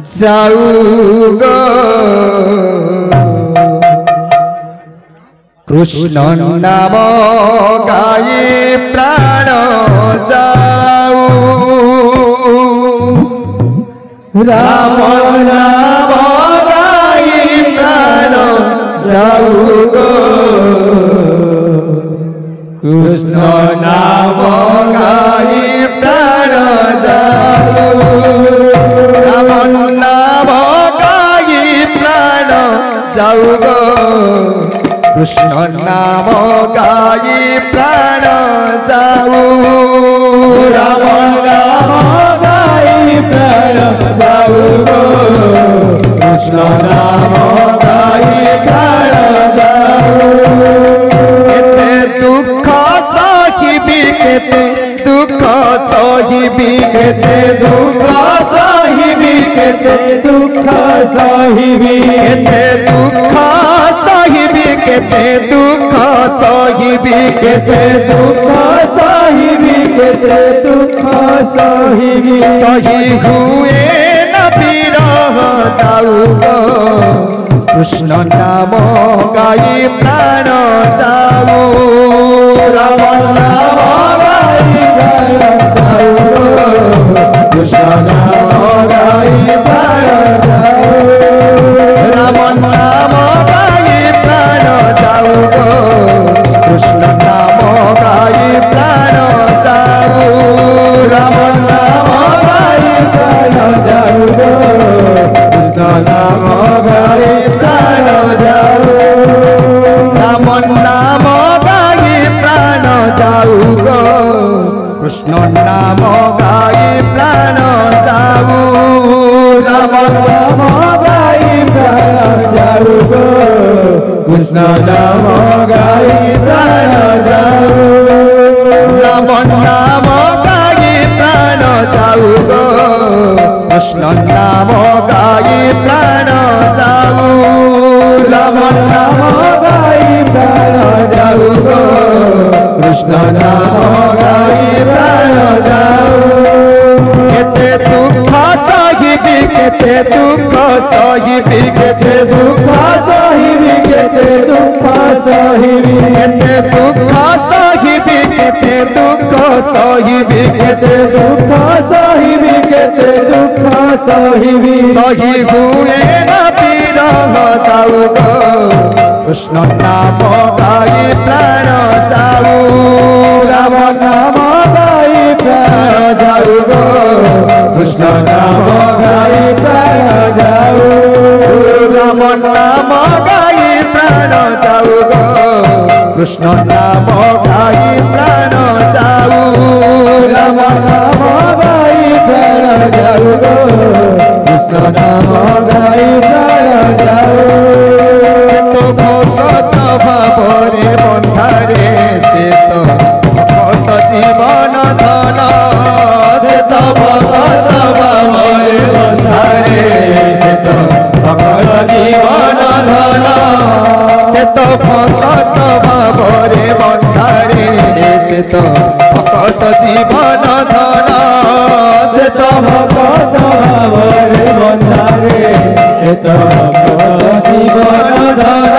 जाऊ गो कृष्ण नाम गाई प्राण जाऊ राम नाम गाई प्राण जाऊ गो कृष्ण नाम गाई प्राण जाऊ राम नाम गाई प्राण जाऊ गो कृष्ण नाम गाई प्राण जाऊ राम नाम गाई प्राण जाऊ गो कृष्ण नाम गाई प्राण जाऊ केते दुख सहिबी केते दुख सहिबी केते दुख सहिबी केते दुख सहिबी केते दुख सहिबी केते दुख सहिबी केते दुख सहिबी केते दुख सहिबी सही हुए न विरह दाऊ कृष्ण नाम गाई प्राण जाऊ राम नाम गाई प्राण जाऊ कृष्ण नाम गाई प्राण जाऊ राम नाम गाई प्राण जाऊ कृष्ण नाम गाई प्राण जाऊ राम नाम गाई प्राण जाऊ कृष्ण नाम गाई प्राण जाऊ राम नाम गाई प्राण जाऊ कृष्ण नाम गाई प्राण जाऊ राम नाम गाई प्राण जाऊ कृष्ण नाम गाई प्राण जाऊ राम नाम गाई प्राण जाऊ कृष्ण नाम गाई प्राण जाऊ राम नाम गाई प्राण जाऊ कृष्ण नाम गाई प्राण जाऊ केते दुख सहिबी केते दुख सहिबी केते दुख सहिबी केते दुख सहिबी केते दुख सहिबी केते दुख सहिबी केते दुख सहिबी केते दुख सहिबी सही हुए न विरह दाऊ कृष्ण नाम गाई प्राण जाऊ राम नाम गाई प्राण जाऊ कृष्ण नाम गाई प्राण जाऊ राम नाम गाई प्राण जाऊ कृष्ण नाम गाई प्राण जाऊ राम नाम गाई प्राण जाऊ कृष्ण नाम गाई प्राण जाऊ से तो भगत भावरे बंधारे से तो भगत जीवन धन से तो भगत भावरे बंधारे से तो भगत जीवन धन से तो भगत भावरे बंधारे से तो भगत जीवन धन से तो भगत भावरे बंधारे से तो भगत जीवन धन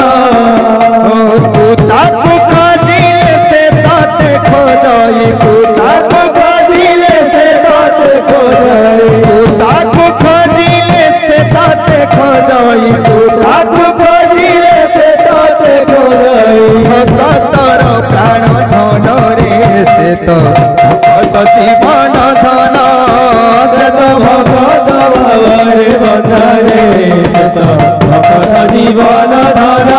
तू ताकू खोजिले से ताते खोजाई तू ताकू खोजिले से ताते खोजाई तू ताकू खोजिले से ताते खोजाई तू ताकू खोजिले से ताते खोजाई भगतर प्राण धन रे से तो भगत जीवन धन से तो भगत भावरे बंधारे से तो भगत जीवन धन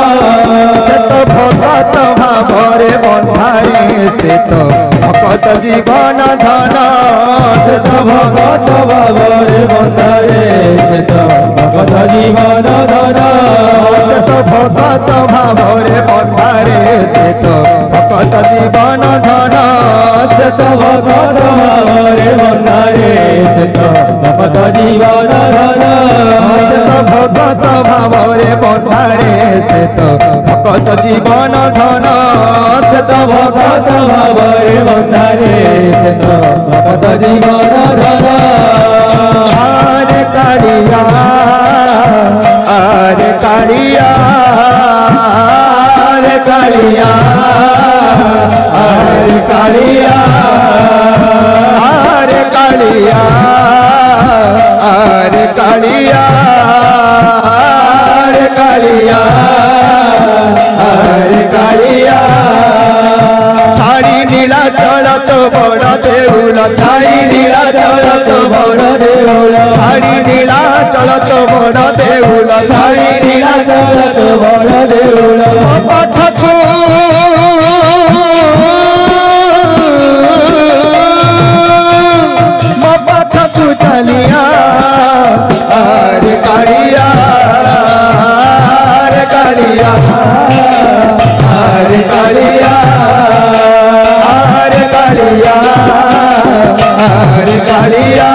से तो भगत भावरे बंधारे से तो भगत जीवन धन से तो भगत भावरे बंधारे से तो भगत जीवन धन से तो भगत भावरे बंधारे से तो भगत जीवन धन से तो भगत भावरे बंधारे से तो भगत जीवन धन से तो भगत भावरे बंधारे से तो भगत जीवन धन से तो भगत भावरे बंधारे से तो भगत जीवन धन काढ़ी कालिया अरे कालिया अरे कालिया अरे कालिया अरे कालिया अरे कालिया अरे कालिया अरे कालिया छाड़ी नीला चलत बड़ देउल छाड़ी नीला चलत बड़ देउल छाड़ी नीला चलत बड़ देउल छाड़ी नीला चलत बड़ देउल पथकू मो पथकू चलिया अरे कालिया अरे कालिया अरे कालिया अरे कालिया अरे कालिया